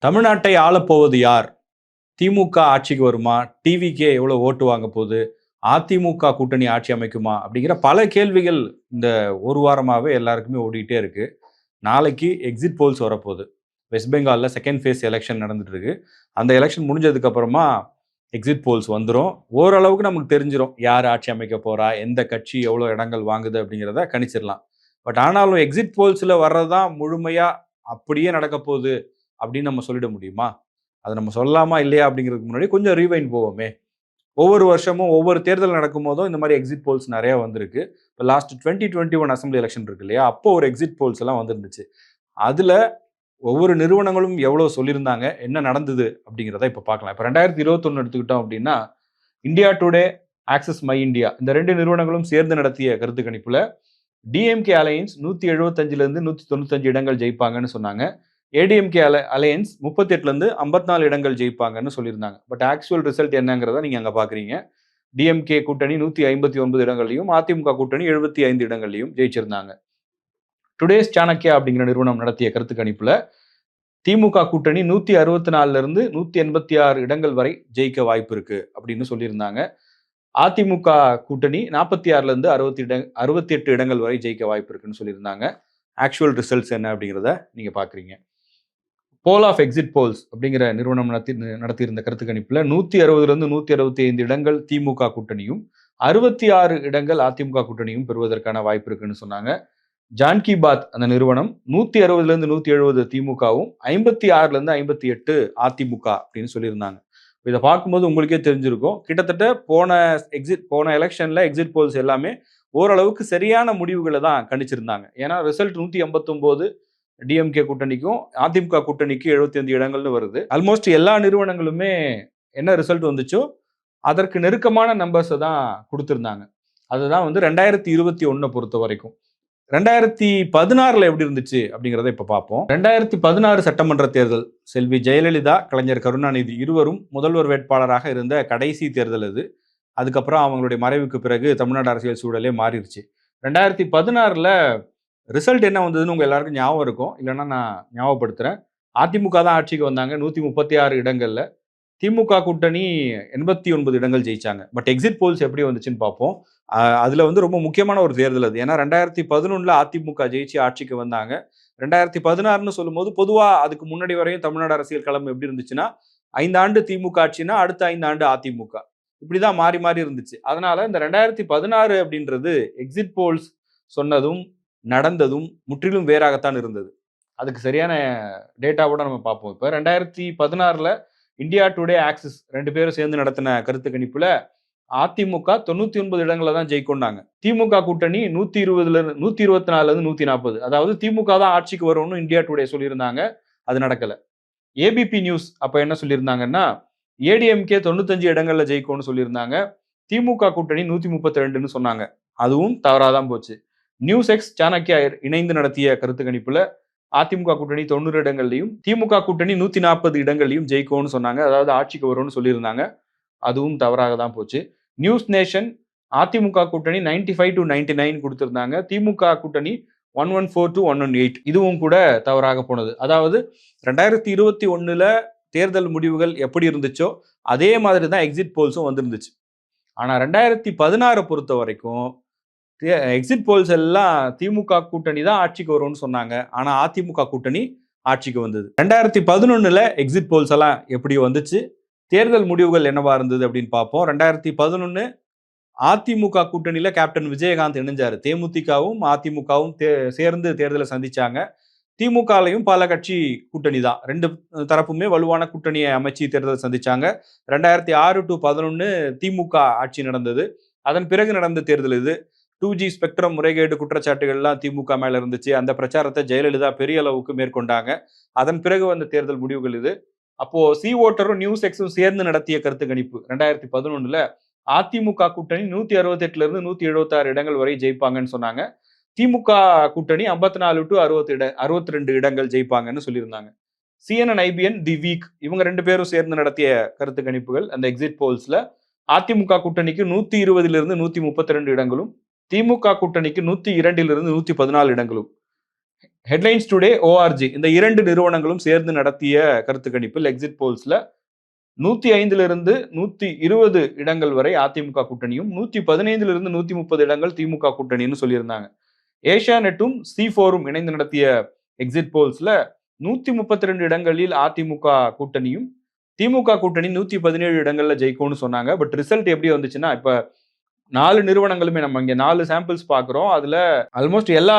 தமிழ்நாட்டை ஆளப்போவது யார்? திமுக ஆட்சிக்கு வருமா? டிவிகே எவ்வளவு ஓட்டு வாங்க போகுது? அதிமுக கூட்டணி ஆட்சி அமைக்குமா? அப்படிங்கிற பல கேள்விகள் இந்த ஒரு வாரமாவே எல்லாருக்குமே ஓடிட்டே இருக்கு. நாளைக்கு எக்ஸிட் போல்ஸ் வரப்போகுது. வெஸ்ட் பெங்கால்ல செகண்ட் ஃபேஸ் எலெக்ஷன் நடந்துட்டு இருக்கு. அந்த எலெக்ஷன் முடிஞ்சதுக்கு அப்புறமா எக்ஸிட் போல்ஸ் வந்துரும். ஓரளவுக்கு நமக்கு தெரிஞ்சிரும். யார் ஆட்சி அமைக்க போறா? எந்த கட்சி எவ்வளோ இடங்கள் வாங்குது? அப்படிங்கிறத கணிச்சிடலாம். பட் ஆனாலும் எக்ஸிட் போல்ஸ்ல வர்றது தான் முழுமையா அப்படியே நடக்க போகுது அப்படின்னு நம்ம சொல்லிட முடியுமா? அத நம்ம சொல்லலாமா? இல்லையா? அப்படிங்கிறதுக்கு முன்னாடி கொஞ்சம் ரீவைண்ட் போவோமே. ஒவ்வொரு வருஷமும் ஒவ்வொரு தேர்தல் நடக்கும்போதும் இந்த மாரி எக்ஸிட் போல்ஸ் நெறைய வந்திருக்கு. இப்ப லாஸ்ட் 2021 அசெம்பிளி எலக்ஷன் இருக்கு இல்லையா? அப்போ ஒரு எக்ஸிட் போல்ஸ் எல்லாம் வந்திருந்துச்சு. அதுல ஒவ்வொரு நிறுவனங்களும் எவ்வளோ சொல்லியிருந்தாங்க, என்ன நடந்தது அப்படிங்கிறத இப்ப பார்க்கலாம். இப்ப 2021 எடுத்துக்கிட்டோம் அப்படின்னா, India today, axis my India இந்த 2 நிறுவனங்களும் சேர்ந்து நடத்திய கருத்து கணிப்புல டிஎம்கே அலையன்ஸ் 175லிருந்து 195 இடங்கள் ஜெயிப்பாங்கன்னு சொன்னாங்க. ஏடிஎம்கே அலையன்ஸ் 38லேருந்து 54 இடங்கள் ஜெயிப்பாங்கன்னு சொல்லியிருந்தாங்க. பட் ஆக்சுவல் ரிசல்ட் என்னங்கிறத நீங்க அங்க பாக்குறீங்க. டிஎம்கே கூட்டணி 159 இடங்கள்லையும், அதிமுக கூட்டணி 75 இடங்கள்லையும் ஜெயிச்சிருந்தாங்க. டுடேஸ் சாணக்யா அப்படிங்கிற நிறுவனம் நடத்திய கருத்து கணிப்புல திமுக கூட்டணி 164ல இருந்து 186 இடங்கள் வரை ஜெயிக்க வாய்ப்பு இருக்கு அப்படின்னு சொல்லியிருந்தாங்க. அதிமுக கூட்டணி 46ல இருந்து 68 இடங்கள் வரை ஜெயிக்க வாய்ப்பு இருக்குன்னு சொல்லியிருந்தாங்க. ஆக்சுவல் ரிசல்ட்ஸ் என்ன அப்படிங்கிறத நீங்க பாக்குறீங்க. போல் ஆஃப் எக்ஸிட் போல்ஸ் அப்படிங்கிற நிறுவனம் நடத்தியிருந்த கருத்து கணிப்புல 160லிருந்து 165 இடங்கள் திமுக கூட்டணியும் 66 இடங்கள் அதிமுக கூட்டணியும் பெறுவதற்கான வாய்ப்பு இருக்குன்னு சொன்னாங்க. ஜான்கி பாத் அந்த நிறுவனம் 160லிருந்து 170 திமுகவும் 56லிருந்து 58 அதிமுக அப்படின்னு சொல்லியிருந்தாங்க. இதை பார்க்கும்போது உங்களுக்கே தெரிஞ்சிருக்கும். கிட்டத்தட்ட போன எலெக்ஷன்ல எக்ஸிட் போல்ஸ் எல்லாமே ஓரளவுக்கு சரியான முடிவுகளை தான் கணிச்சிருந்தாங்க. ஏன்னா ரிசல்ட் 189 டிஎம்கே கூட்டணிக்கும் அதிமுக கூட்டணிக்கு 75 இடங்கள்னு வருது. ஆல்மோஸ்ட் எல்லா நிறுவனங்களுமே என்ன ரிசல்ட் வந்துச்சோ அதற்கு நெருக்கமான நம்பர்ஸை தான் கொடுத்திருந்தாங்க. அதுதான் 2021 பொறுத்த வரைக்கும். 2016ல எப்படி இருந்துச்சு அப்படிங்கிறத இப்ப பார்ப்போம். 2016 சட்டமன்ற தேர்தல் செல்வி ஜெயலலிதா, கலைஞர் கருணாநிதி இருவரும் முதல்வர் வேட்பாளராக இருந்த கடைசி தேர்தல் அது. அதுக்கப்புறம் அவங்களுடைய மறைவுக்கு பிறகு தமிழ்நாடு அரசியல் சூழலே மாறிடுச்சு. 2016ல ரிசல்ட் என்ன வந்ததுன்னு உங்க எல்லாருக்கும் ஞாபகம் இருக்கும். இல்லைன்னா நான் ஞாபகப்படுத்துறேன். அதிமுக தான் ஆட்சிக்கு வந்தாங்க 136 இடங்கள்ல. திமுக கூட்டணி 89 இடங்கள் ஜெயிச்சாங்க. பட் எக்ஸிட் போல்ஸ் எப்படி வந்துச்சுன்னு பார்ப்போம். அதுல ரொம்ப முக்கியமான ஒரு தேர்தல் அது. ஏன்னா 2011ல அதிமுக ஜெயிச்சு ஆட்சிக்கு வந்தாங்க. 2016ன்னு சொல்லும்போது பொதுவா அதுக்கு முன்னாடி வரையும் தமிழ்நாடு அரசியல் களம் எப்படி இருந்துச்சுன்னா 5 ஆண்டு திமுக ஆட்சினா அடுத்த 5 ஆண்டு அதிமுக. இப்படிதான் மாறி மாறி இருந்துச்சு. அதனால இந்த 2016 அப்படின்றது எக்ஸிட் போல்ஸ் சொன்னதும் நடந்ததும் முற்றிலும் வேறாகத்தான் இருந்தது. அதுக்கு சரியான டேட்டாவோட நம்ம பார்ப்போம். இப்ப 2016ல இந்தியா டுடே, ஆக்சிஸ் 2 பேரும் சேர்ந்து நடத்தின கருத்து கணிப்புல அதிமுக 99 இடங்களை தான் ஜெயிக்கொண்டாங்க. திமுக கூட்டணி 124ல இருந்து 140. அதாவது திமுக தான் ஆட்சிக்கு வரும்னு இந்தியா டுடே சொல்லியிருந்தாங்க. அது நடக்கல. ஏபிபி நியூஸ் அப்ப என்ன சொல்லியிருந்தாங்கன்னா, ஏடிஎம்கே 95 இடங்கள்ல ஜெயிக்கும்னு சொல்லியிருந்தாங்க. திமுக கூட்டணி 132ன்னு சொன்னாங்க. அதுவும் தவறாதான் போச்சு. நியூஸ் எக்ஸ் சாணக்யா இணைந்து நடத்திய கருத்து கணிப்புல அதிமுக கூட்டணி 90 இடங்கள்லையும், திமுக கூட்டணி 140 இடங்கள்லையும் ஜெயிக்கும்னு சொன்னாங்க. அதாவது ஆட்சிக்கு வரும்னு சொல்லியிருந்தாங்க. அதுவும் தவறாக தான் போச்சு. நியூஸ் நேஷன் அதிமுக கூட்டணி 95 to 99 கொடுத்திருந்தாங்க. திமுக கூட்டணி 114 to 118. இதுவும் கூட தவறாக போனது. அதாவது 2021ல தேர்தல் முடிவுகள் எப்படி இருந்துச்சோ அதே மாதிரி தான் எக்ஸிட் போல்ஸும் வந்திருந்துச்சு. ஆனா 2016 பொறுத்த வரைக்கும் எக்ஸிட் போல்ஸ் எல்லாம் திமுக கூட்டணி தான் ஆட்சிக்கு வரும்னு சொன்னாங்க. ஆனா அதிமுக கூட்டணி ஆட்சிக்கு வந்தது. 2011ல எக்ஸிட் போல்ஸ் எல்லாம் எப்படி வந்துச்சு, தேர்தல் முடிவுகள் என்னவா இருந்தது அப்படின்னு பார்ப்போம். 2011 அதிமுக கூட்டணியில கேப்டன் விஜயகாந்த் இணைஞ்சாரு. தேமுதிகவும் அதிமுகவும் சேர்ந்து தேர்தலை சந்திச்சாங்க. திமுகலையும் பல கட்சி கூட்டணி தான். 2 தரப்புமே வலுவான கூட்டணியை அமைச்சு தேர்தலை சந்திச்சாங்க. 2006 to 11 திமுக ஆட்சி நடந்தது. அதன் பிறகு நடந்த தேர்தல் இது. 2G ஸ்பெக்ட்ரம் முறைகேடு குற்றச்சாட்டுகள்லாம் திமுக மேல இருந்துச்சு. அந்த பிரச்சாரத்தை ஜெயலலிதா பெரிய அளவுக்கு மேற்கொண்டாங்க. அதன் பிறகு வந்த தேர்தல் முடிவுகள் இது. அப்போ சி ஓட்டரும் நியூஸ் எக்ஸும் சேர்ந்து நடத்திய கருத்து கணிப்பு 2011ல அதிமுக கூட்டணி 168ல இருந்து 176 இடங்கள் வரை ஜெயிப்பாங்கன்னு சொன்னாங்க. திமுக கூட்டணி 54 to 62 இடங்கள் ஜெயிப்பாங்கன்னு சொல்லியிருந்தாங்க. CNN, IBN, தி வீக் இவங்க 2 பேரும் சேர்ந்து நடத்திய கருத்து கணிப்புகள் அந்த எக்ஸிட் போல்ஸ்ல அதிமுக கூட்டணிக்கு 120ல இருந்து 132 இடங்களும், திமுக கூட்டணிக்கு 102ல இருந்து 114 இடங்களும். ஹெட்லைன்ஸ் டுடே, ஓஆர்ஜி இந்த 2 நிறுவனங்களும் சேர்ந்து நடத்திய கருத்து கணிப்பில் எக்ஸிட் போல்ஸ்ல 105 120 இடங்கள் வரை அதிமுக கூட்டணியும் 115 130 இடங்கள் திமுக கூட்டணின்னு சொல்லியிருந்தாங்க. ஏஷியா நெட்டும் C4ம் இணைந்து நடத்திய எக்ஸிட் போல்ஸ்ல 132 இடங்களில் அதிமுக கூட்டணியும் திமுக கூட்டணி 117 இடங்கள்ல ஜெயிக்கும்னு சொன்னாங்க. பட் ரிசல்ட் எப்படி வந்துச்சுன்னா, இப்ப 4 நிறுவனங்களுமே நம்ம இங்க 4 சாம்பிள்ஸ் பார்க்குறோம். அதுல ஆல்மோஸ்ட் எல்லா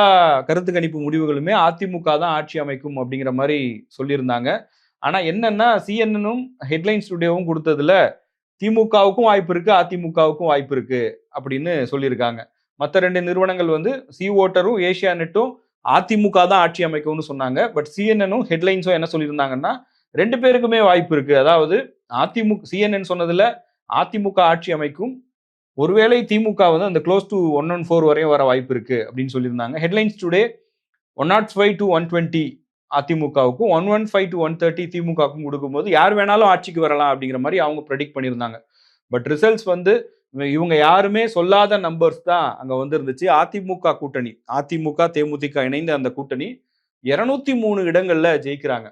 கருத்து கணிப்பு முடிவுகளுமே அதிமுக தான் ஆட்சி அமைக்கும் அப்படிங்கிற மாதிரி சொல்லியிருந்தாங்க. ஆனா என்னன்னா, சிஎன்எனும் ஹெட்லைன்ஸ் டுடேவும் கொடுத்ததுல திமுகவுக்கும் வாய்ப்பு இருக்கு, அதிமுகவுக்கும் வாய்ப்பு இருக்கு அப்படின்னு சொல்லியிருக்காங்க. மற்ற 2 நிறுவனங்கள் வந்து சி ஓட்டரும் ஏஷியா நெட்டும் அதிமுக தான் ஆட்சி அமைக்கும்னு சொன்னாங்க. பட் சிஎன்எனும் ஹெட்லைன்ஸும் என்ன சொல்லியிருந்தாங்கன்னா, 2 பேருக்குமே வாய்ப்பு இருக்கு. அதாவது அதிமுக சிஎன்என் சொன்னதுல அதிமுக ஆட்சி அமைக்கும், ஒருவேளை திமுக வந்து அந்த க்ளோஸ் டு 114 வரையும் வர வாய்ப்பு இருக்கு அப்படின்னு சொல்லியிருந்தாங்க. ஹெட்லைன்ஸ் டுடே 105 to 120 அதிமுகவுக்கும் 115 to 130 திமுகவுக்கும் கொடுக்கும்போது யார் வேணாலும் ஆட்சிக்கு வரலாம் அப்படிங்கிற மாதிரி அவங்க ப்ரெடிக்ட் பண்ணியிருந்தாங்க. பட் ரிசல்ட்ஸ் வந்து இவங்க யாருமே சொல்லாத நம்பர்ஸ் தான் அங்க வந்து இருந்துச்சு. அதிமுக கூட்டணி, அதிமுக தேமுதிக இணைந்த அந்த கூட்டணி 203 இடங்கள்ல ஜெயிக்கிறாங்க.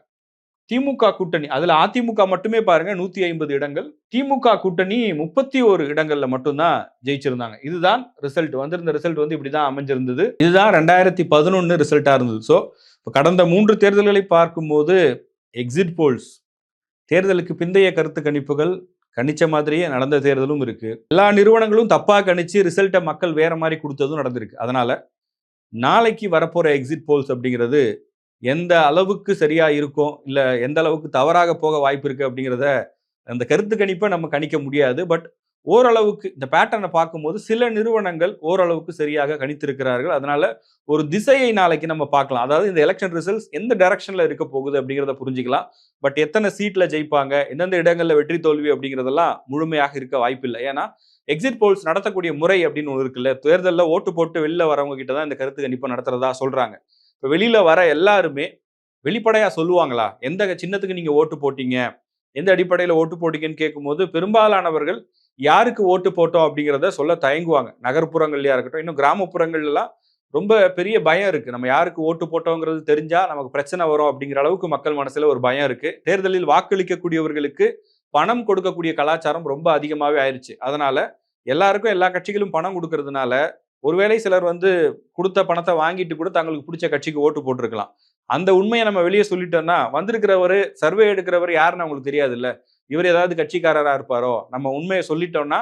திமுக கூட்டணி அதுல அதிமுக மட்டுமே பாருங்க 150 இடங்கள், திமுக கூட்டணி 31 இடங்கள்ல மட்டும்தான் ஜெயிச்சிருந்தாங்க. இதுதான் ரிசல்ட். வந்திருந்த ரிசல்ட் வந்து இப்படிதான் அமைஞ்சிருந்தது. இதுதான் 2011 ரிசல்ட்டா இருந்தது. ஸோ கடந்த 3 தேர்தல்களை பார்க்கும்போது எக்ஸிட் போல்ஸ், தேர்தலுக்கு பிந்தைய கருத்து கணிப்புகள் கணிச்ச மாதிரியே நடந்த தேர்தலும் இருக்கு. எல்லா நிறுவனங்களும் தப்பா கணிச்சு ரிசல்ட்டை மக்கள் வேற மாதிரி கொடுத்ததும் நடந்திருக்கு. அதனால நாளைக்கு வரப்போற எக்ஸிட் போல்ஸ் அப்படிங்கிறது எந்த அளவுக்கு சரியா இருக்கும், இல்ல எந்த அளவுக்கு தவறாக போக வாய்ப்பு இருக்கு அப்படிங்கிறத அந்த கருத்து கணிப்பை நம்ம கணிக்க முடியாது. பட் ஓரளவுக்கு இந்த பேட்டர்னை பார்க்கும்போது சில நிறுவனங்கள் ஓரளவுக்கு சரியாக கணித்திருக்கிறார்கள். அதனால ஒரு திசையை நாளைக்கு நம்ம பார்க்கலாம். அதாவது இந்த எலெக்ஷன் ரிசல்ட்ஸ் எந்த டைரக்ஷன்ல இருக்க போகுது அப்படிங்கிறத புரிஞ்சுக்கலாம். பட் எத்தனை சீட்ல ஜெயிப்பாங்க, எந்தெந்த இடங்கள்ல வெற்றி தோல்வி அப்படிங்கிறதெல்லாம் முழுமையாக இருக்க வாய்ப்பில்லை. ஏன்னா எக்ஸிட் போல்ஸ் நடத்தக்கூடிய முறை அப்படின்னு ஒன்று இருக்குல்ல, தேர்தலில் ஓட்டு போட்டு வெளில வரவங்க கிட்ட தான் இந்த கருத்து கணிப்பை நடத்துறதா சொல்றாங்க. இப்போ வெளியில வர எல்லாருமே வெளிப்படையா சொல்லுவாங்களா, எந்த சின்னத்துக்கு நீங்க ஓட்டு போட்டீங்க, எந்த அடிப்படையில் ஓட்டு போட்டீங்கன்னு கேட்கும்போது பெரும்பாலானவர்கள் யாருக்கு ஓட்டு போட்டோம் அப்படிங்கிறத சொல்ல தயங்குவாங்க. நகர்ப்புறங்கள்லயா இருக்கட்டும், இன்னும் கிராமப்புறங்கள்லாம் ரொம்ப பெரிய பயம் இருக்கு. நம்ம யாருக்கு ஓட்டு போட்டோங்கிறது தெரிஞ்சா நமக்கு பிரச்சனை வரும் அப்படிங்கிற அளவுக்கு மக்கள் மனசுல ஒரு பயம் இருக்கு. தேர்தலில் வாக்களிக்கக்கூடியவர்களுக்கு பணம் கொடுக்கக்கூடிய கலாச்சாரம் ரொம்ப அதிகமாகவே ஆயிடுச்சு. அதனால எல்லாருக்கும் எல்லா கட்சிகளும் பணம் கொடுக்கறதுனால ஒருவேளை சிலர் வந்து கொடுத்த பணத்தை வாங்கிட்டு கூட தங்களுக்கு பிடிச்ச கட்சிக்கு ஓட்டு போட்டிருக்கலாம். அந்த உண்மையை நம்ம வெளியே சொல்லிட்டோம்னா வந்திருக்கிறவர் சர்வே எடுக்கிறவர் யாருன்னு அவங்களுக்கு தெரியாது இல்ல, இவர் ஏதாவது கட்சிக்காரரா இருப்பாரோ, நம்ம உண்மையை சொல்லிட்டோம்னா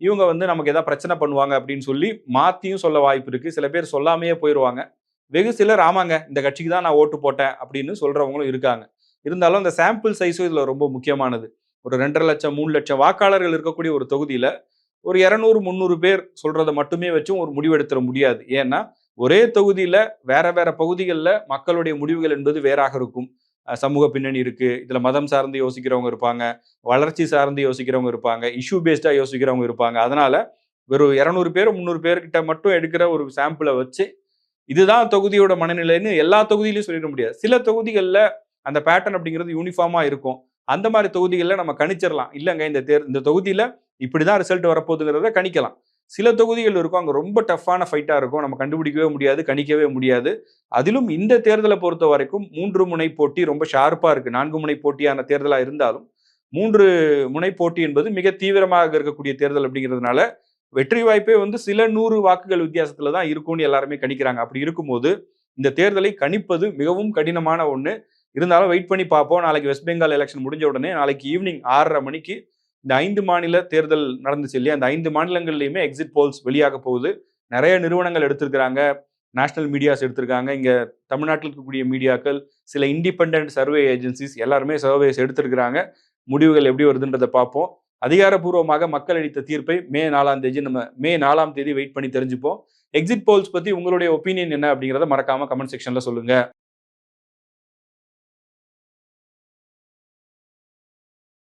இவங்க வந்து நமக்கு ஏதாவது பிரச்சனை பண்ணுவாங்க அப்படின்னு சொல்லி மாத்தியும் சொல்ல வாய்ப்பு இருக்கு. சில பேர் சொல்லாமையே போயிடுவாங்க. வெகு சிலர் ஆமாங்க இந்த கட்சிக்கு தான் நான் ஓட்டு போட்டேன் அப்படின்னு சொல்றவங்களும் இருக்காங்க. இருந்தாலும் அந்த சாம்பிள் சைஸும் இதுல ரொம்ப முக்கியமானது. ஒரு 2.5 லட்சம் 3 லட்சம் வாக்காளர்கள் இருக்கக்கூடிய ஒரு தொகுதியில ஒரு 200 300 பேர் சொல்றதை மட்டுமே வச்சும் ஒரு முடிவெடுத்துட முடியாது. ஏன்னா ஒரே தொகுதியில வேற வேற பகுதிகளில் மக்களுடைய முடிவுகள் என்பது வேறாக இருக்கும். சமூக பின்னணி இருக்கு, இதுல மதம் சார்ந்து யோசிக்கிறவங்க இருப்பாங்க, வளர்ச்சி சார்ந்து யோசிக்கிறவங்க இருப்பாங்க, இஷ்யூ பேஸ்டா யோசிக்கிறவங்க இருப்பாங்க. அதனால வெறும் 200 பேர் 300 பேர்கிட்ட மட்டும் எடுக்கிற ஒரு சாம்பிளை வச்சு இதுதான் தொகுதியோட மனநிலைன்னு எல்லா தொகுதியிலையும் சொல்லிட முடியாது. சில தொகுதிகளில் அந்த பேட்டர்ன் அப்படிங்கிறது யூனிஃபார்மா இருக்கும். அந்த மாதிரி தொகுதிகளில் நம்ம கணிச்சிடலாம், இல்லைங்க இந்த தொகுதியில இப்படிதான் ரிசல்ட் வரப்போகுதுங்கிறத கணிக்கலாம். சில தொகுதிகள் இருக்கும் அங்கே ரொம்ப டஃப்பான ஃபைட்டாக இருக்கும், நம்ம கண்டுபிடிக்கவே முடியாது, கணிக்கவே முடியாது. அதிலும் இந்த தேர்தலை பொறுத்த வரைக்கும் 3 முனை போட்டி ரொம்ப ஷார்ப்பாக இருக்கு. 4 முனை போட்டியான தேர்தலாக இருந்தாலும் 3 முனை போட்டி என்பது மிக தீவிரமாக இருக்கக்கூடிய தேர்தல் அப்படிங்கிறதுனால வெற்றி வாய்ப்பே வந்து சில 100 வாக்குகள் வித்தியாசத்துல தான் இருக்கும்னு எல்லாருமே கணிக்கிறாங்க. அப்படி இருக்கும்போது இந்த தேர்தலை கணிப்பது மிகவும் கடினமான ஒன்று. இருந்தாலும் வெயிட் பண்ணி பார்ப்போம். நாளைக்கு வெஸ்ட் பெங்கால் எலெக்ஷன் முடிஞ்ச உடனே நாளைக்கு ஈவினிங் 6:30 மணிக்கு இந்த 5 மாநில தேர்தல் நடந்துச்சு இல்லையா, அந்த 5 மாநிலங்கள்லையுமே எக்ஸிட் போல்ஸ் வெளியாக போகுது. நிறைய நிறுவனங்கள் எடுத்திருக்கிறாங்க, நேஷனல் மீடியாஸ் எடுத்திருக்காங்க, இங்க தமிழ்நாட்டில் இருக்கக்கூடிய மீடியாக்கள், சில இண்டிபெண்டன்ட் சர்வே ஏஜென்சிஸ் எல்லாருமே சர்வேஸ் எடுத்திருக்கிறாங்க. முடிவுகள் எப்படி வருதுன்றதை பார்ப்போம். அதிகாரப்பூர்வமாக மக்கள் அளித்த தீர்ப்பை மே 4ஆம் தேதி வெயிட் பண்ணி தெரிஞ்சுப்போம். எக்ஸிட் போல்ஸ் பத்தி உங்களுடைய ஒப்பீனியன் என்ன அப்படிங்கிறத மறக்காம கமெண்ட் செக்ஷன்ல சொல்லுங்க.